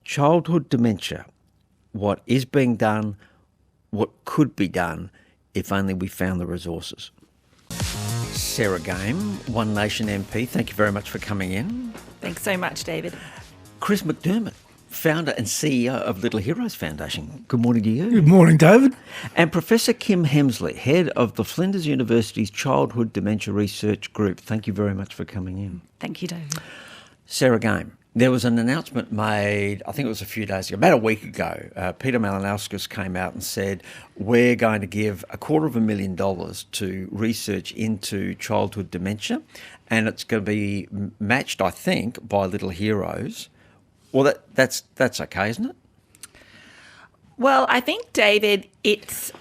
childhood dementia, what is being done, what could be done if only we found the resources. Sarah Game, One Nation MP, thank you very much for coming in. Thanks so much, David. Chris McDermott, founder and CEO of Little Heroes Foundation. Good morning to you. Good morning, David. And Professor Kim Hemsley, head of the Flinders University's Childhood Dementia Research Group. Thank you very much for coming in. Thank you, David. Sarah Game, there was an announcement made, I think it was a few days ago, about a week ago. Peter Malinauskas came out and said, we're going to give $250,000 to research into childhood dementia, and it's going to be matched, I think, by Little Heroes. Well, that's okay, isn't it? Well, I think, David, it's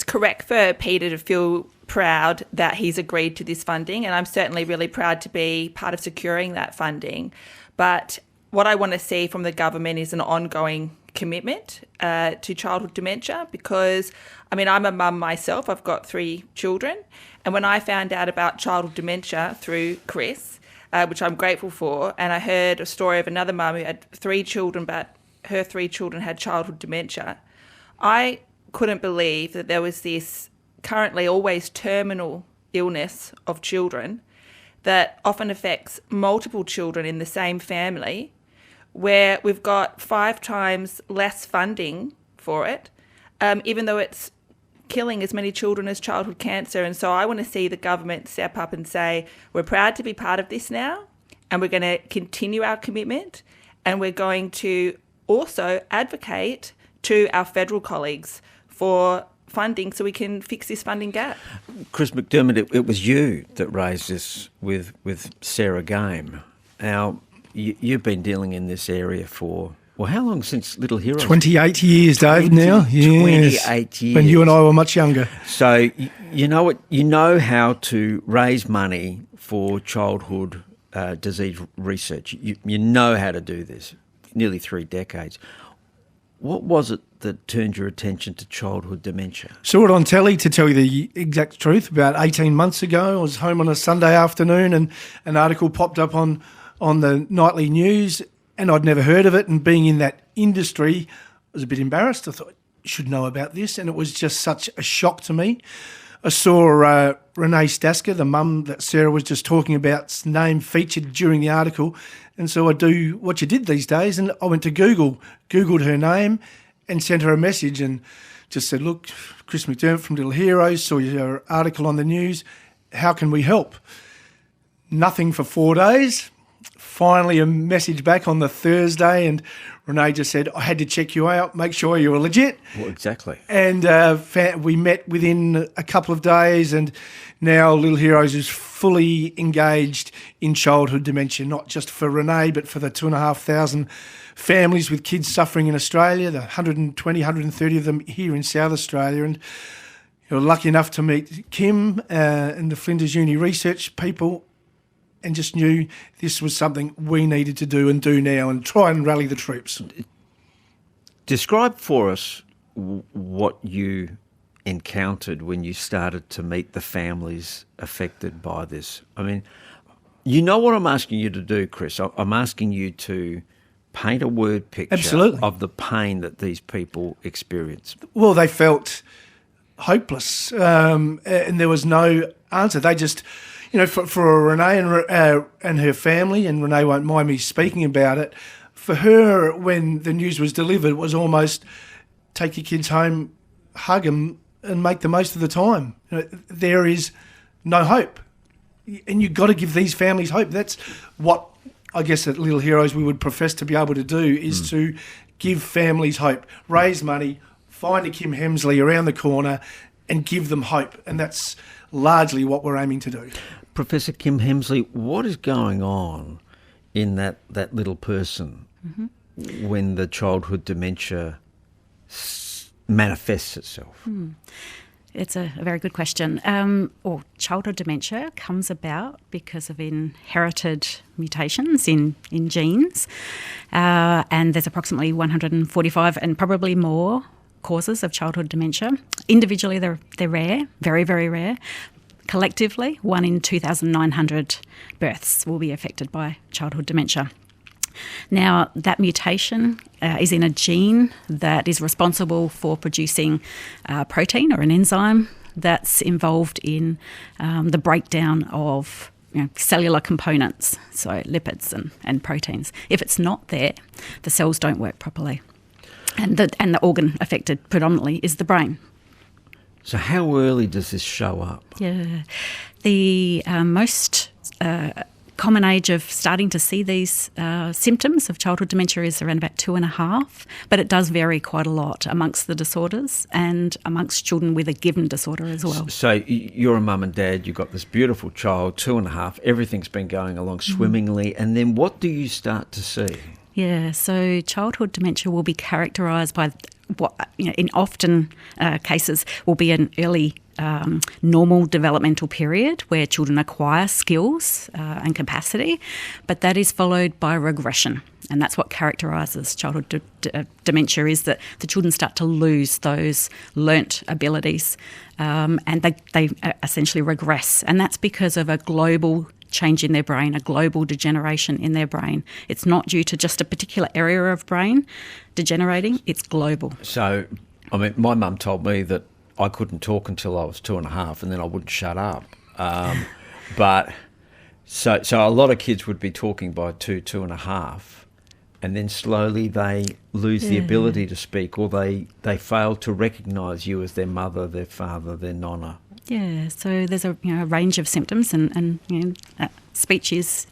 correct for Peter to feel proud that he's agreed to this funding, and I'm certainly really proud to be part of securing that funding. But what I want to see from the government is an ongoing commitment to childhood dementia, because, I mean, I'm a mum myself. I've got 3 children. And when I found out about childhood dementia through Chris, which I'm grateful for, and I heard a story of another mum who had 3 children, but her 3 children had childhood dementia, I couldn't believe that there was this currently always terminal illness of children that often affects multiple children in the same family, where we've got 5 times less funding for it, even though it's killing as many children as childhood cancer. And so I want to see the government step up and say, we're proud to be part of this now, and we're going to continue our commitment, and we're going to also advocate to our federal colleagues for funding so we can fix this funding gap. Chris McDermott, it was you that raised this with Sarah Game. Now, you've been dealing in this area for, well, how long since Little Heroes? 28 years, Dave, now. Yes. 28 years. When you and I were much younger. So you know how to raise money for childhood disease research. You know how to do this. Nearly 3 decades. What was it that turned your attention to childhood dementia? Saw it on telly, to tell you the exact truth, about 18 months ago. I was home on a Sunday afternoon and an article popped up on the nightly news, and I'd never heard of it. And being in that industry, I was a bit embarrassed. I thought, I should know about this. And it was just such a shock to me. I saw Renee Stasker, the mum that Sarah was just talking about's name featured during the article. And so I do what you did these days, and I went to Googled her name and sent her a message and just said, look, Chris McDermott from Little Heroes, saw your article on the news. How can we help? Nothing for 4 days. Finally, a message back on the Thursday, and Renee just said, I had to check you out, make sure you were legit. Well, exactly. And we met within a couple of days, and now Little Heroes is fully engaged in childhood dementia, not just for Renee, but for the 2,500 families with kids suffering in Australia, the 120, 130 of them here in South Australia. And you're lucky enough to meet Kim and the Flinders Uni research people, and just knew this was something we needed to do and do now and try and rally the troops. Describe for us what you encountered when you started to meet the families affected by this. I mean, you know what I'm asking you to do, Chris. I'm asking you to paint a word picture Absolutely. Of the pain that these people experience. Well, they felt hopeless and there was no answer. They just... You know, for Renee and her family, and Renee won't mind me speaking about it, for her, when the news was delivered, it was almost take your kids home, hug them, and make the most of the time. You know, there is no hope. And you've got to give these families hope. That's what I guess at Little Heroes we would profess to be able to do, is to give families hope, raise money, find a Kim Hemsley around the corner and give them hope. And that's largely what we're aiming to do. Professor Kim Hemsley, what is going on in that little person when the childhood dementia manifests itself? It's a very good question. Childhood dementia comes about because of inherited mutations in genes, and there's approximately 145 and probably more causes of childhood dementia. Individually, they're rare, very, very rare. Collectively, 1 in 2,900 births will be affected by childhood dementia. Now, that mutation is in a gene that is responsible for producing protein or an enzyme that's involved in the breakdown of cellular components, so lipids and proteins. If it's not there, the cells don't work properly. And the organ affected predominantly is the brain. So how early does this show up? Yeah. The most common age of starting to see these symptoms of childhood dementia is around about 2.5, but it does vary quite a lot amongst the disorders and amongst children with a given disorder as well. So you're a mum and dad, you've got this beautiful child, 2.5, everything's been going along swimmingly, and then what do you start to see? Yeah, so childhood dementia will be characterised by what, in often cases, will be an early normal developmental period where children acquire skills and capacity, but that is followed by regression. And that's what characterises childhood dementia, is that the children start to lose those learnt abilities and they essentially regress. And that's because of a global change in their brain, a global degeneration in their brain. It's not due to just a particular area of brain degenerating, it's global. So, I mean, my mum told me that I couldn't talk until I was 2.5 and then I wouldn't shut up. But so a lot of kids would be talking by 2.5, and then slowly they lose the ability to speak, or they fail to recognise you as their mother, their father, their nonna. Yeah, so there's a range of symptoms, and speech is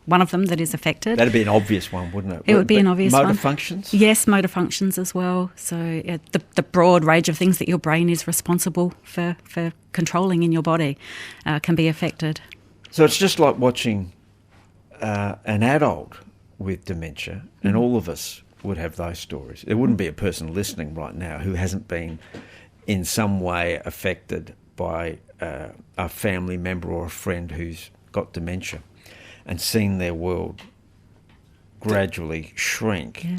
one of them that is affected. That'd be an obvious one, wouldn't it? It would be an obvious one. Motor functions? Yes, motor functions as well. So the broad range of things that your brain is responsible for controlling in your body can be affected. So it's just like watching an adult with dementia, and all of us would have those stories. There wouldn't be a person listening right now who hasn't been in some way affected by a family member or a friend who's got dementia and seen their world gradually shrink. Yeah.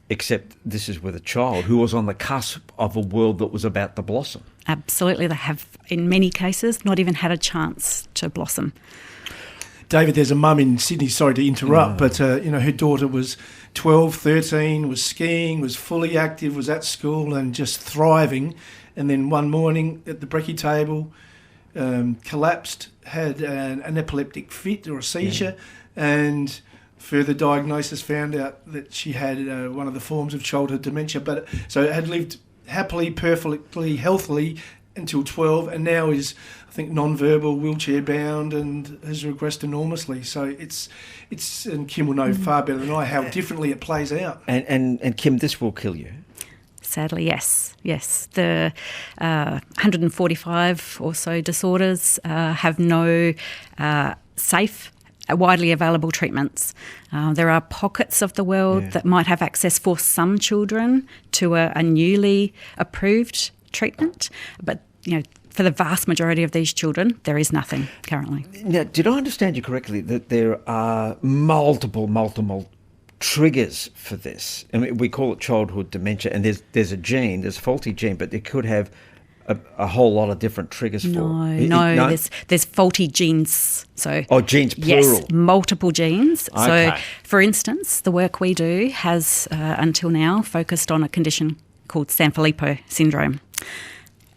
Except this is with a child who was on the cusp of a world that was about to blossom. Absolutely. They have, in many cases, not even had a chance to blossom. David, there's a mum in Sydney, sorry to interrupt, but her daughter was 12, 13, was skiing, was fully active, was at school and just thriving. And then one morning at the brekkie table, collapsed, had an epileptic fit or a seizure, and further diagnosis found out that she had one of the forms of childhood dementia. But so had lived happily, perfectly, healthily until 12, and now is, I think, non-verbal, wheelchair-bound, and has regressed enormously. So it's and Kim will know far better than I how differently it plays out. And Kim, this will kill you. Sadly, yes. The 145 or so disorders have no safe, widely available treatments. There are pockets of the world that might have access for some children to a newly approved treatment, but for the vast majority of these children, there is nothing currently. Now, did I understand you correctly that there are multiple triggers for this? I mean, we call it childhood dementia, and there's a gene, there's a faulty gene, but it could have a whole lot of different triggers for it. No, there's faulty genes. So genes plural. Yes, multiple genes. Okay. So, for instance, the work we do has until now focused on a condition called Sanfilippo syndrome.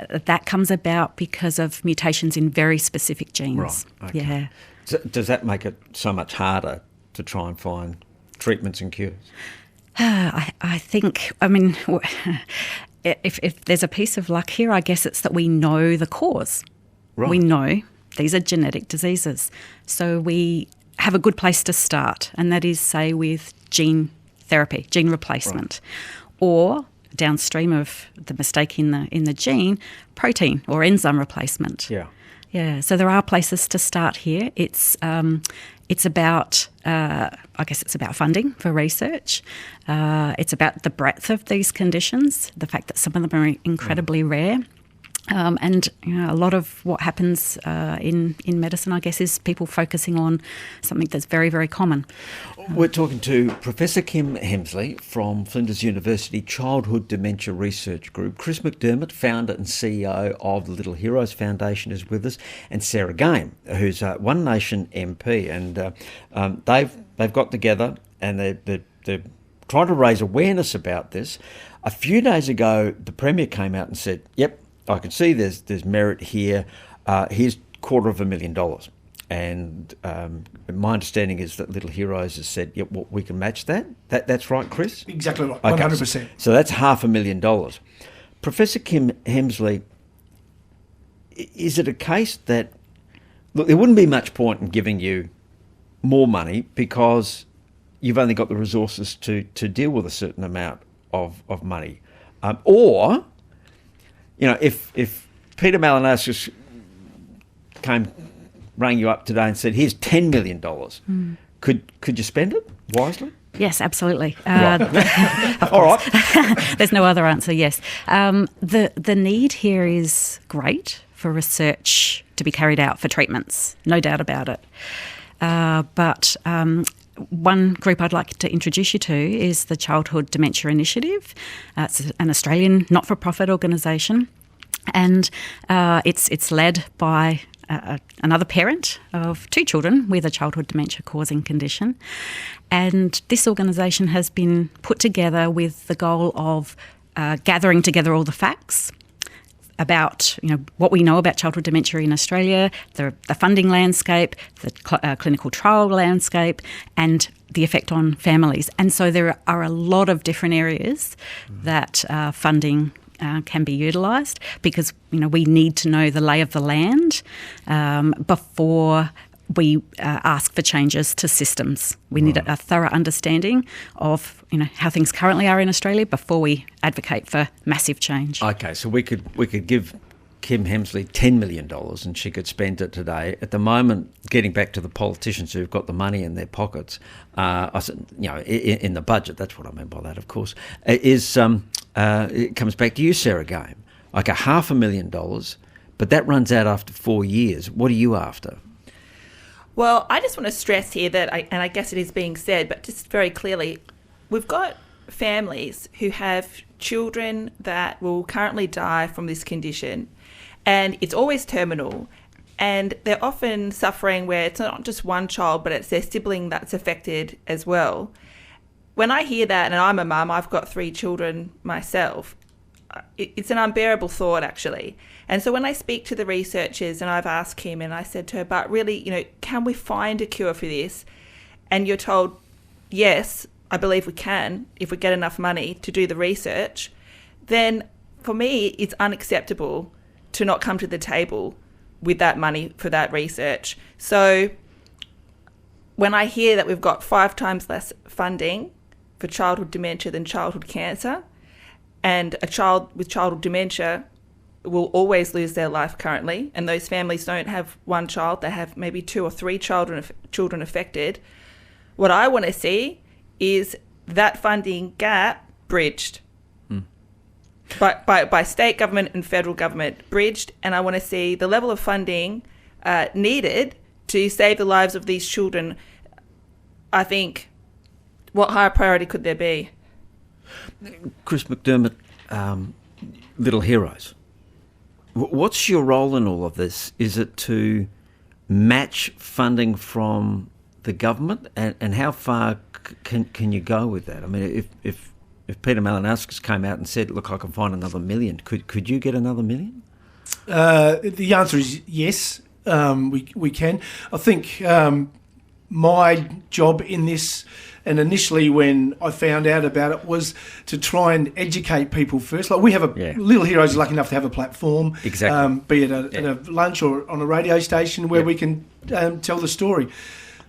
That comes about because of mutations in very specific genes. Right. Okay. Yeah. So does that make it so much harder to try and find treatments and cures? I think, if there's a piece of luck here, I guess it's that we know the cause. Right. We know these are genetic diseases. So we have a good place to start, and that is, say, with gene therapy, gene replacement, or downstream of the mistake in the gene, protein or enzyme replacement. Yeah. So there are places to start here. It's about, I guess it's about funding for research. It's about the breadth of these conditions, the fact that some of them are incredibly rare. And a lot of what happens in medicine, I guess, is people focusing on something that's very, very common. We're talking to Professor Kim Hemsley from Flinders University Childhood Dementia Research Group. Chris McDermott, founder and CEO of the Little Heroes Foundation, is with us, and Sarah Game, who's a One Nation MP. And they've got together and they're trying to raise awareness about this. A few days ago, the Premier came out and said, yep, I can see there's merit here. Here's $250,000. And my understanding is that Little Heroes has said, yep, well, we can match that. That's right, Chris? Exactly right, okay, 100%. So that's $500,000. Professor Kim Hemsley, is it a case that, look, there wouldn't be much point in giving you more money because you've only got the resources to deal with a certain amount of money? Or, you know, if Peter Malinowskis rang you up today and said, here's $10 million, could you spend it wisely? Yes, absolutely. Right. All right. There's no other answer, yes. The need here is great for research to be carried out for treatments, no doubt about it. But one group I'd like to introduce you to is the Childhood Dementia Initiative. It's an Australian not-for-profit organisation, and it's led by another parent of two children with a childhood dementia-causing condition. And this organisation has been put together with the goal of gathering together all the facts about, you know, what we know about childhood dementia in Australia, the funding landscape, the clinical trial landscape, and the effect on families. And so there are a lot of different areas that funding can be utilised, because, you know, we need to know the lay of the land before we ask for changes to systems. We need a thorough understanding of, you know, how things currently are in Australia before we advocate for massive change. Okay, so we could give Kim Hemsley $10 million and she could spend it today. At the moment, getting back to the politicians who've got the money in their pockets, in the budget, that's what I meant by that, of course, it comes back to you, Sarah Game, like $500,000, but that runs out after 4 years. What are you after? Well, I just want to stress here that, and I guess it is being said, but just very clearly, we've got families who have children that will currently die from this condition, and it's always terminal, and they're often suffering where it's not just one child, but it's their sibling that's affected as well. When I hear that, and I'm a mum, I've got 3 children myself, it's an unbearable thought, actually. And so when I speak to the researchers, and I've asked Kim, and I said to her, but really, you know, can we find a cure for this? And you're told, yes, I believe we can, if we get enough money to do the research. Then for me, it's unacceptable to not come to the table with that money for that research. So when I hear that we've got 5 times less funding for childhood dementia than childhood cancer, and a child with childhood dementia will always lose their life currently, and those families don't have one child, they have maybe 2 or 3 children affected, what I want to see is that funding gap bridged by state government and federal government, bridged, and I want to see the level of funding needed to save the lives of these children. I think, what higher priority could there be? Chris McDermott, Little Heroes, what's your role in all of this? Is it to match funding from the government, and how far can you go with that? I mean, if Peter Malinowskis came out and said, look, I can find another $1 million, could you get another $1 million? The answer is yes, we can. I think my job in this, and initially when I found out about it, was to try and educate people first. Like, we have Little Heroes is lucky enough to have a platform, exactly, be it at a lunch or on a radio station where we can tell the story.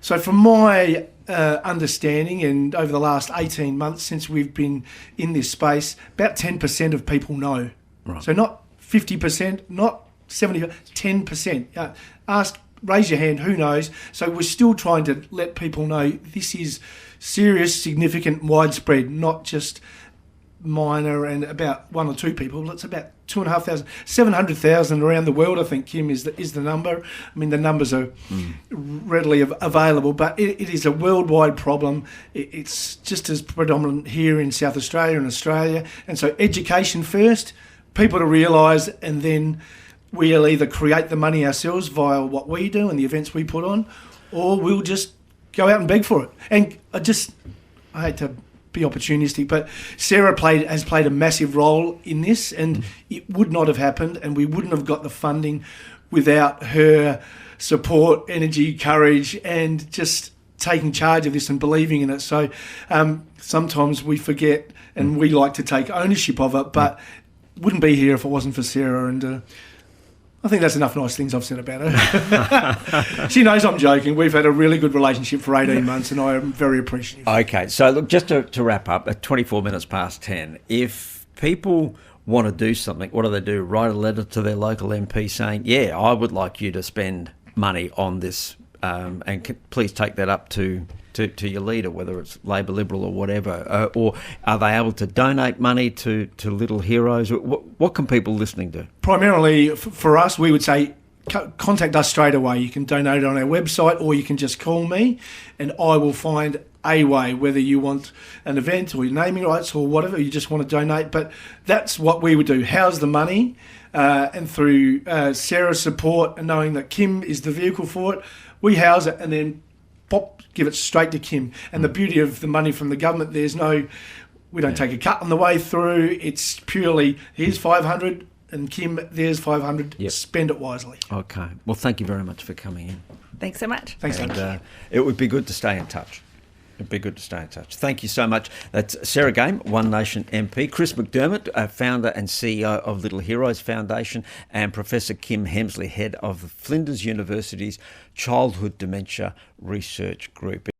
So from my understanding, and over the last 18 months since we've been in this space, about 10% of people know. Right. So not 50%, not 70%, 10%. Raise your hand, who knows? So we're still trying to let people know this is serious, significant, widespread, not just minor and about one or two people. It's about 2,500, 700,000 around the world, I think, Kim, is the number. I mean, the numbers are readily available, but it is a worldwide problem. It's just as predominant here in South Australia and Australia. And so education first, people to realise, and then we'll either create the money ourselves via what we do and the events we put on, or we'll just go out and beg for it. And I hate to be opportunistic, but Sarah has played a massive role in this, and it would not have happened, and we wouldn't have got the funding without her support, energy, courage, and just taking charge of this and believing in it. So sometimes we forget, and we like to take ownership of it, but wouldn't be here if it wasn't for Sarah. And I think that's enough nice things I've said about her. She knows I'm joking. We've had a really good relationship for 18 months, and I am very appreciative. Okay, so look, just to wrap up, at 24 minutes past 10, if people want to do something, what do? Write a letter to their local MP saying, yeah, I would like you to spend money on this, and please take that up to your leader, whether it's Labor, Liberal or whatever, or are they able to donate money to Little Heroes? What can people listening do? Primarily for us, we would say contact us straight away. You can donate on our website, or you can just call me and I will find a way, whether you want an event or your naming rights or whatever, you just want to donate. But that's what we would do, house the money, and through Sarah's support and knowing that Kim is the vehicle for it, we house it and then give it straight to Kim. And the beauty of the money from the government, we don't take a cut on the way through. It's purely, here's 500, and Kim, there's 500. Yep. Spend it wisely. Okay. Well, thank you very much for coming in. Thanks so much. Thanks, and it would be good to stay in touch. It'd be good to stay in touch. Thank you so much. That's Sarah Game, One Nation MP, Chris McDermott, founder and CEO of Little Heroes Foundation, and Professor Kim Hemsley, head of Flinders University's Childhood Dementia Research Group.